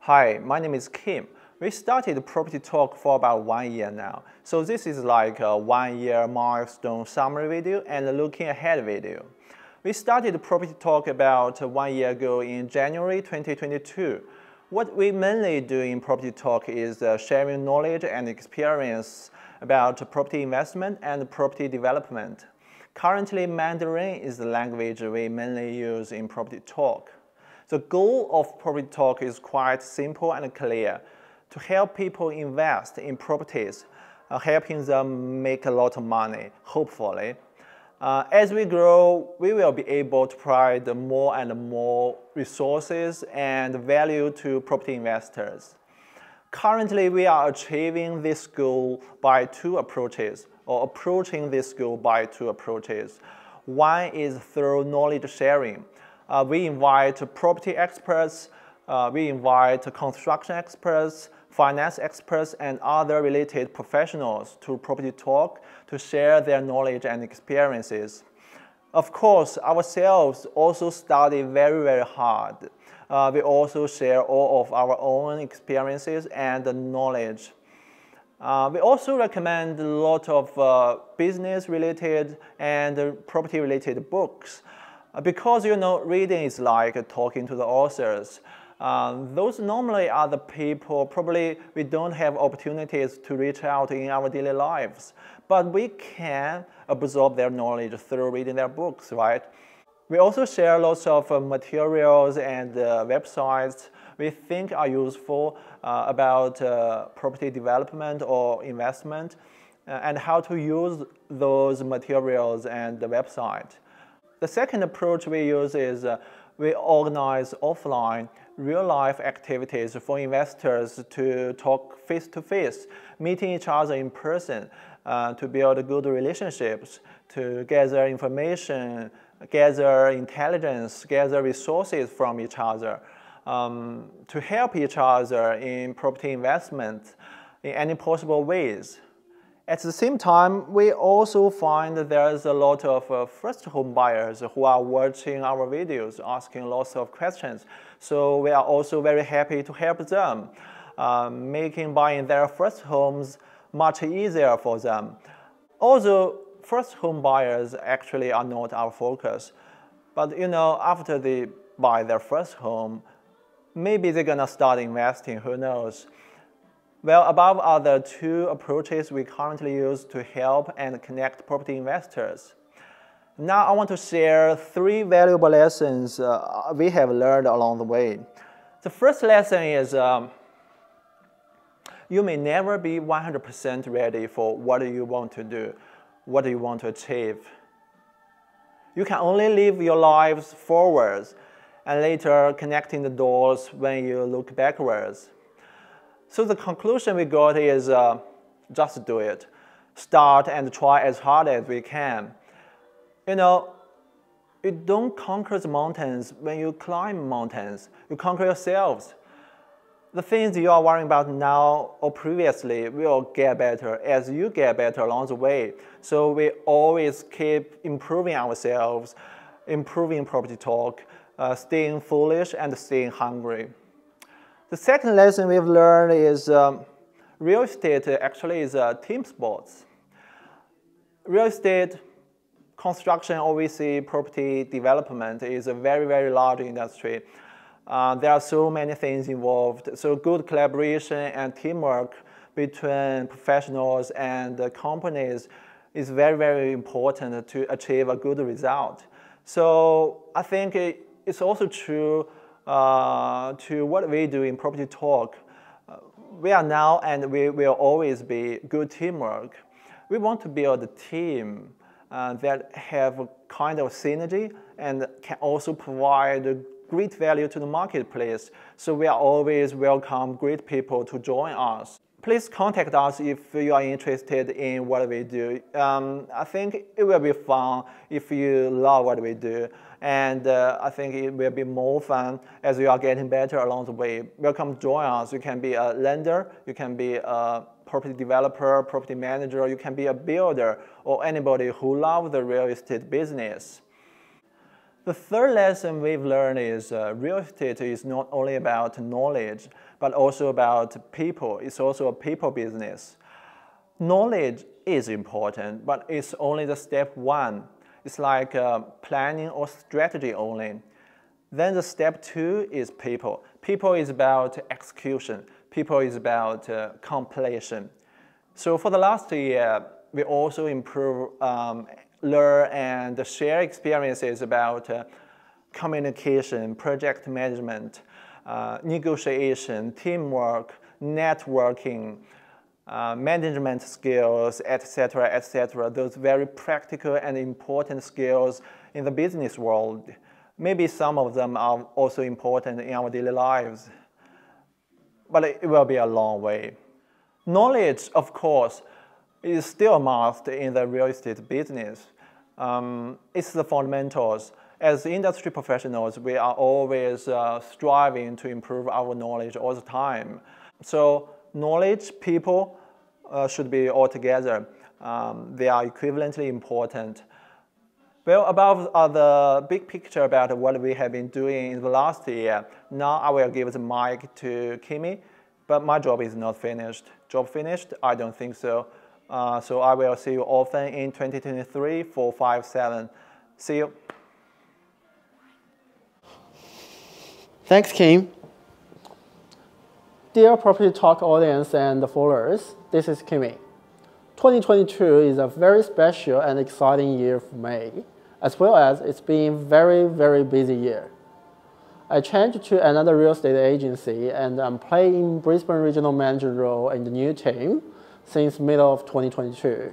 Hi, my name is Kim. We started Property Talk for about 1 year now. So this is like a 1-year milestone summary video and a looking ahead video. We started Property Talk about 1 year ago in January 2022. What we mainly do in Property Talk is sharing knowledge and experience about property investment and property development. Currently, Mandarin is the language we mainly use in Property Talk. The goal of Property Talk is quite simple and clear: to help people invest in properties, helping them make a lot of money, hopefully. As we grow, we will be able to provide more and more resources and value to property investors. Currently, we are achieving this goal by two approaches, or approaching this goal by two approaches. One is through knowledge sharing. We invite property experts, we invite construction experts, finance experts, and other related professionals to Property Talk to share their knowledge and experiences. Of course, ourselves also study very, very hard. We also share all of our own experiences and knowledge. We also recommend a lot of business-related and property-related books. Because, reading is like talking to the authors. Those normally are the people probably we don't have opportunities to reach out in our daily lives. But we can absorb their knowledge through reading their books, right? We also share lots of materials and websites we think are useful about property development or investment and how to use those materials and the website. The second approach we use is we organize offline, real-life activities for investors to talk face-to-face, meeting each other in person, to build good relationships, to gather information, gather intelligence, gather resources from each other, to help each other in property investment in any possible ways. At the same time, we also find that there's a lot of first home buyers who are watching our videos, asking lots of questions. So we are also very happy to help them, making buying their first homes much easier for them. Although first home buyers actually are not our focus, but after they buy their first home, maybe they're gonna start investing, who knows. Well, above are the two approaches we currently use to help and connect property investors. Now I want to share 3 valuable lessons we have learned along the way. The first lesson is you may never be 100% ready for what you want to do, what you want to achieve. You can only live your lives forwards and later connecting the doors when you look backwards. So the conclusion we got is just do it. Start and try as hard as we can. You don't conquer the mountains when you climb mountains. You conquer yourselves. The things you are worrying about now or previously will get better as you get better along the way. So we always keep improving ourselves, improving Property Talk, staying foolish and staying hungry. The second lesson we've learned is real estate actually is a team sport. Real estate, construction, OVC, property development is a very, very large industry. There are so many things involved. So good collaboration and teamwork between professionals and companies is very, very important to achieve a good result. So I think it's also true to what we do in Property Talk. We are now and we will always be good teamwork. We want to build a team that have a kind of synergy and can also provide great value to the marketplace. So we are always welcome great people to join us. Please contact us if you are interested in what we do. I think it will be fun if you love what we do. And I think it will be more fun as we are getting better along the way. Welcome to join us. You can be a lender, you can be a property developer, property manager, you can be a builder, or anybody who loves the real estate business. The third lesson we've learned is real estate is not only about knowledge, but also about people. It's also a people business. Knowledge is important, but it's only the step one. It's like planning or strategy only. Then the step two is people. People is about execution. People is about completion. So for the last year, we also improve, learn and share experiences about communication, project management, negotiation, teamwork, networking, management skills, etc., etc. Those very practical and important skills in the business world. Maybe some of them are also important in our daily lives, but it will be a long way. Knowledge, of course, is still a must in the real estate business. It's the fundamentals. As industry professionals, we are always striving to improve our knowledge all the time. So knowledge, people should be all together. They are equivalently important. Well, about the big picture about what we have been doing in the last year, now I will give the mic to Kimmy, but my job is not finished. Job finished? I don't think so. So I will see you often in 2023 for 5-7. See you. Thanks, Kim. Dear Property Talk audience and followers, this is Kimmy. 2022 is a very special and exciting year for me, as well as it's been a very, very busy year. I changed to another real estate agency and I'm playing Brisbane Regional Manager role in the new team since middle of 2022.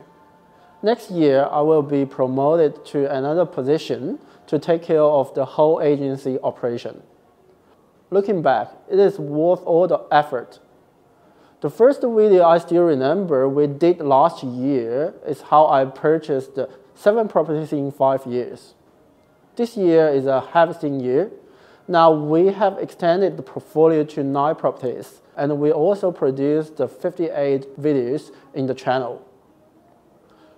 Next year, I will be promoted to another position to take care of the whole agency operation. Looking back, it is worth all the effort. The first video I still remember we did last year is how I purchased 7 properties in 5 years. This year is a harvesting year. Now we have extended the portfolio to 9 properties, and we also produced 58 videos in the channel.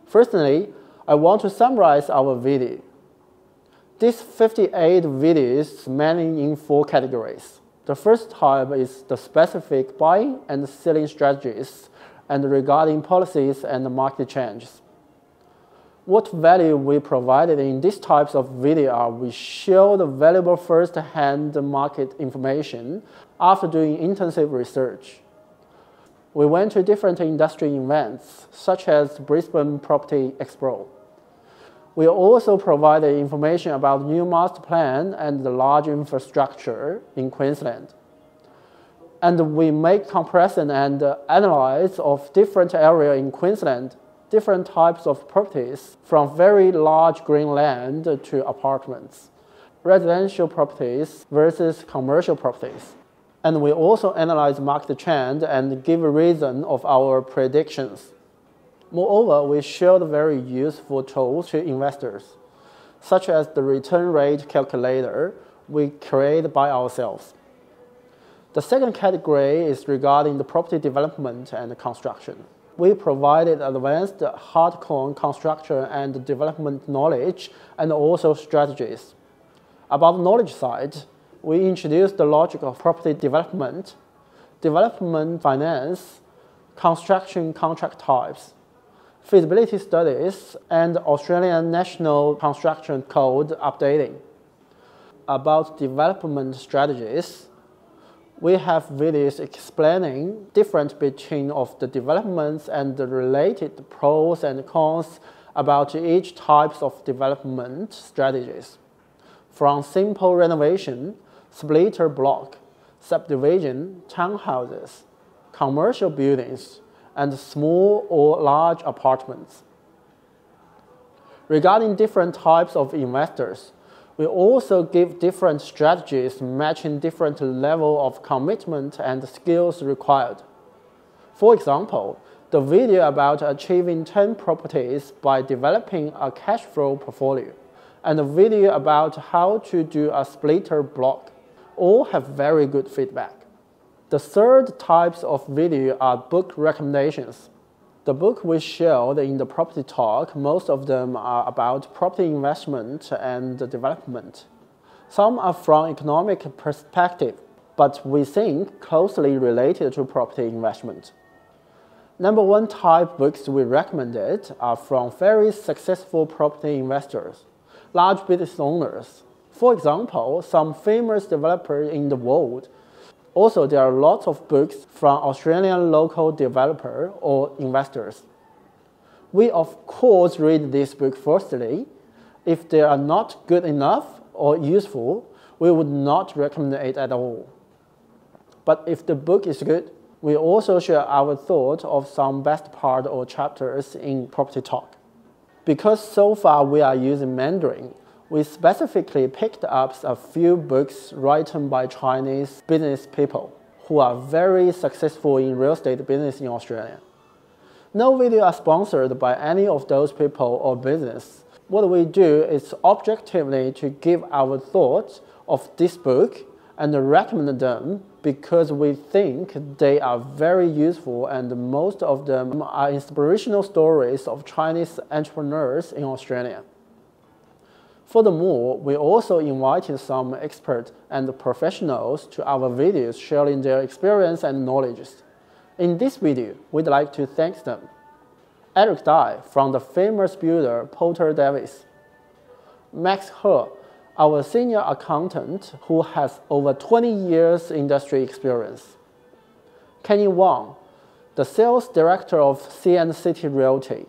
Firstly, I want to summarize our video. These 58 videos mainly in 4 categories. The first type is the specific buying and selling strategies and regarding policies and market changes. What value we provided in these types of video are we show the valuable first-hand market information after doing intensive research. We went to different industry events, such as Brisbane Property Expo. We also provided information about new master plan and the large infrastructure in Queensland. And we make comparison and analysis of different areas in Queensland, different types of properties, from very large green land to apartments, residential properties versus commercial properties. And we also analyze market trend and give a reason of our predictions. Moreover, we showed very useful tools to investors, such as the return rate calculator we created by ourselves. The second category is regarding the property development and construction. We provided advanced hardcore construction and development knowledge and also strategies. About the knowledge side, we introduced the logic of property development, development finance, construction contract types, feasibility studies, and Australian National Construction Code updating. About development strategies, we have videos explaining difference between of the developments and the related pros and cons about each types of development strategies. From simple renovation, splitter block, subdivision, townhouses, commercial buildings, and small or large apartments. Regarding different types of investors, we also give different strategies matching different level of commitment and skills required. For example, the video about achieving 10 properties by developing a cash flow portfolio, and the video about how to do a splitter block all have very good feedback. The third types of video are book recommendations. The book we shared in the property talk, most of them are about property investment and development. Some are from economic perspective, but we think closely related to property investment. Number one type books we recommended are from very successful property investors, large business owners. For example, some famous developers in the world. Also, there are lots of books from Australian local developers or investors. We, of course, read this book firstly. If they are not good enough or useful, we would not recommend it at all. But if the book is good, we also share our thoughts of some best part or chapters in Property Talk. Because so far we are using Mandarin, we specifically picked up a few books written by Chinese business people who are very successful in real estate business in Australia. No video are sponsored by any of those people or business. What we do is objectively to give our thoughts of this book and recommend them because we think they are very useful and most of them are inspirational stories of Chinese entrepreneurs in Australia. Furthermore, we also invited some experts and professionals to our videos sharing their experience and knowledge. In this video, we'd like to thank them. Eric Dai from the famous builder Porter Davis. Max He, our senior accountant who has over 20 years industry experience. Kenny Wang, the sales director of CN Realty.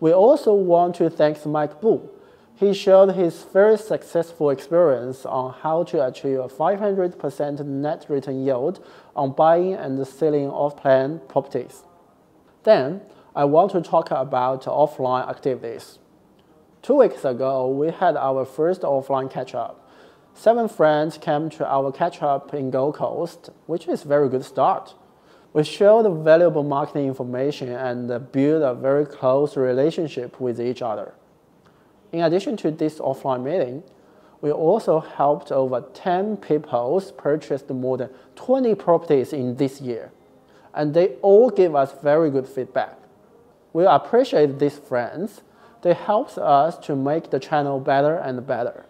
We also want to thank Mike Bu. He shared his very successful experience on how to achieve a 500% net return yield on buying and selling off-plan properties. Then, I want to talk about offline activities. 2 weeks ago, we had our first offline catch-up. 7 friends came to our catch-up in Gold Coast, which is a very good start. We shared valuable marketing information and built a very close relationship with each other. In addition to this offline meeting, we also helped over 10 people purchase more than 20 properties in this year, and they all gave us very good feedback. We appreciate these friends. They help us to make the channel better and better.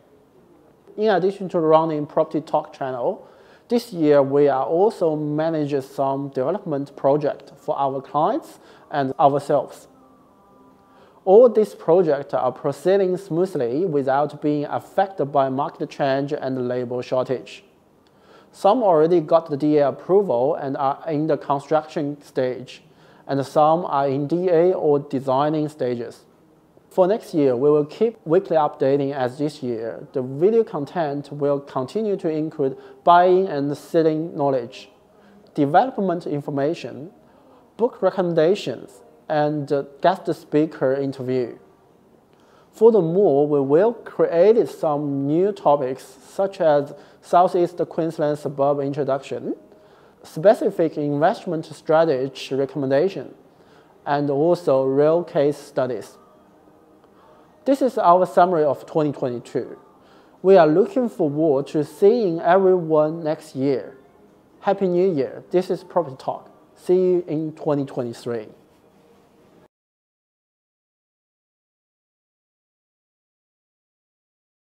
In addition to running Property Talk channel, this year we are also managing some development projects for our clients and ourselves. All these projects are proceeding smoothly without being affected by market change and labor shortage. Some already got the DA approval and are in the construction stage, and some are in DA or designing stages. For next year, we will keep weekly updating as this year. The video content will continue to include buying and selling knowledge, development information, book recommendations, and guest speaker interview. Furthermore, we will create some new topics such as Southeast Queensland suburb introduction, specific investment strategy recommendation, and also real case studies. This is our summary of 2022. We are looking forward to seeing everyone next year. Happy New Year. This is Property Talk. See you in 2023.